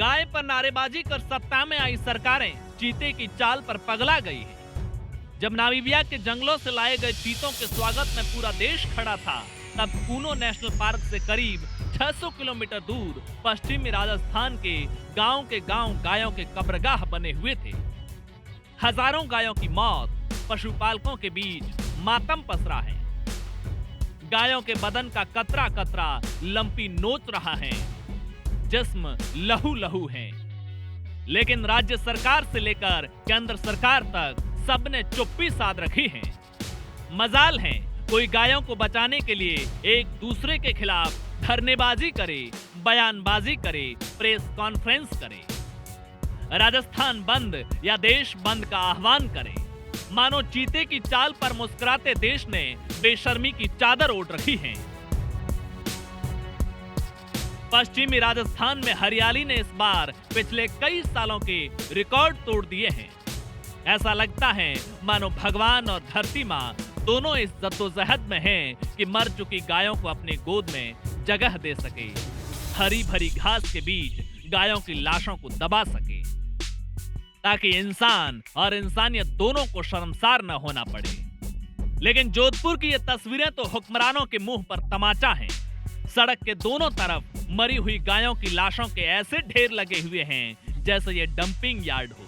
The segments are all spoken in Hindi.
गाय पर नारेबाजी कर सत्ता में आई सरकारें चीते की चाल पर पगला गई है। जब नामीबिया के जंगलों से लाए गए चीतों के स्वागत में पूरा देश खड़ा था, तब कूनो नेशनल पार्क से करीब 600 किलोमीटर दूर पश्चिमी राजस्थान के गांव गायों के कब्रगाह बने हुए थे। हजारों गायों की मौत, पशुपालकों के बीच मातम पसरा है। गायों के बदन का कतरा कतरा लंपी नोच रहा है, जिस्म लहू लहू है। लेकिन राज्य सरकार से लेकर केंद्र सरकार तक सबने चुप्पी साध रखी है। मजाल है कोई गायों को बचाने के लिए एक दूसरे के खिलाफ धरनेबाजी करे, बयानबाजी करे, प्रेस कॉन्फ्रेंस करे, राजस्थान बंद या देश बंद का आह्वान करे। मानो चीते की चाल पर मुस्कुराते देश ने बेशर्मी की चादर ओढ़ रखी है। पश्चिमी राजस्थान में हरियाली ने इस बार पिछले कई सालों के रिकॉर्ड तोड़ दिए हैं। ऐसा लगता है मानो भगवान और धरती माँ दोनों इस जद्दोजहद में हैं कि मर चुकी गायों को अपनी गोद में जगह दे सके, हरी भरी घास के बीच गायों की लाशों को दबा सके, ताकि इंसान और इंसानियत दोनों को शर्मसार न होना पड़े। लेकिन जोधपुर की ये तस्वीरें तो हुक्मरानों के मुंह पर तमाचा हैं। सड़क के दोनों तरफ मरी हुई गायों की लाशों के ऐसे ढेर लगे हुए हैं जैसे ये डंपिंग यार्ड हो।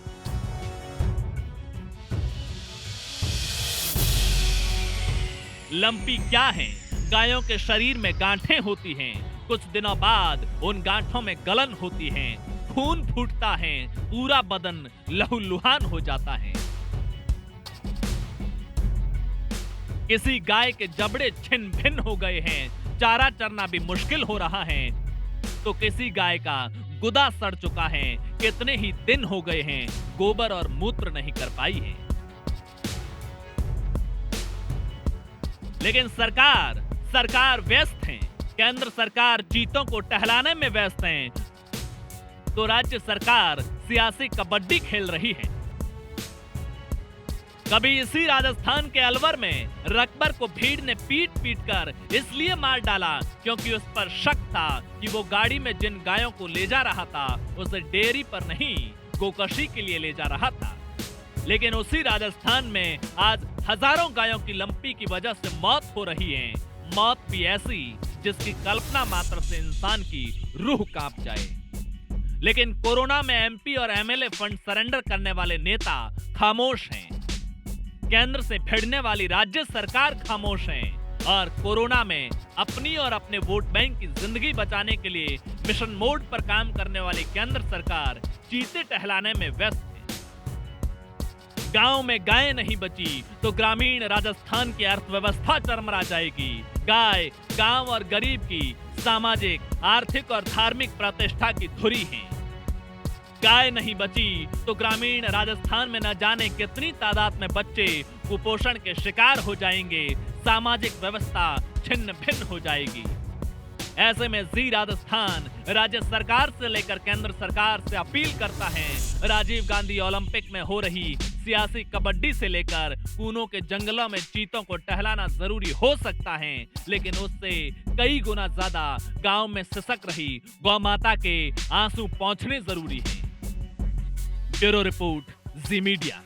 लंपी क्या है? गायों के शरीर में गांठें होती हैं। कुछ दिनों बाद उन गांठों में गलन होती है, खून फूटता है, पूरा बदन लहूलुहान हो जाता है। किसी गाय के जबड़े छिन्न भिन्न हो गए हैं, चारा चरना भी मुश्किल हो रहा है, तो किसी गाय का गुदा सड़ चुका है, कितने ही दिन हो गए हैं गोबर और मूत्र नहीं कर पाई है। लेकिन सरकार व्यस्त है। केंद्र सरकार चीतों को टहलाने में व्यस्त है, तो राज्य सरकार सियासी कबड्डी खेल रही है। कभी इसी राजस्थान के अलवर में रकबर को भीड़ ने पीट कर इसलिए मार डाला क्योंकि उस पर शक था कि वो गाड़ी में जिन गायों को ले जा रहा था उसे डेयरी पर नहीं गोकशी के लिए ले जा रहा था। लेकिन उसी राजस्थान में आज हजारों गायों की लंपी की वजह से मौत हो रही है। मौत भी ऐसी जिसकी कल्पना मात्र से इंसान की रूह कांप जाए। लेकिन कोरोना में एमपी और एमएलए फंड सरेंडर करने वाले नेता खामोश हैं। केंद्र से भिड़ने वाली राज्य सरकार खामोश है और कोरोना में अपनी और अपने वोट बैंक की जिंदगी बचाने के लिए मिशन मोड पर काम करने वाली केंद्र सरकार चीते टहलाने में व्यस्त है। गांव में गाय नहीं बची तो ग्रामीण राजस्थान की अर्थव्यवस्था चरमरा जाएगी। गाय गांव और गरीब की सामाजिक, आर्थिक और धार्मिक प्रतिष्ठा की धुरी है। गाय नहीं बची तो ग्रामीण राजस्थान में न जाने कितनी तादाद में बच्चे कुपोषण के शिकार हो जाएंगे, सामाजिक व्यवस्था छिन्न भिन्न हो जाएगी। ऐसे में जी राजस्थान राज्य सरकार से लेकर केंद्र सरकार से अपील करता है, राजीव गांधी ओलंपिक में हो रही सियासी कबड्डी से लेकर कूनों के जंगलों में चीतों को टहलाना जरूरी हो सकता है, लेकिन उससे कई गुना ज्यादा गांव में सिसक रही गौ माता के आंसू पहुंचने जरूरी है। ब्यूरो रिपोर्ट, जी मीडिया।